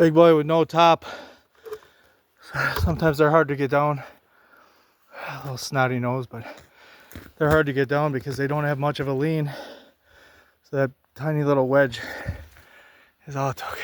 Big boy with no top. Sometimes they're hard to get down. A little snotty nose, but they're hard to get down because they don't have much of a lean. So that tiny little wedge is all it took.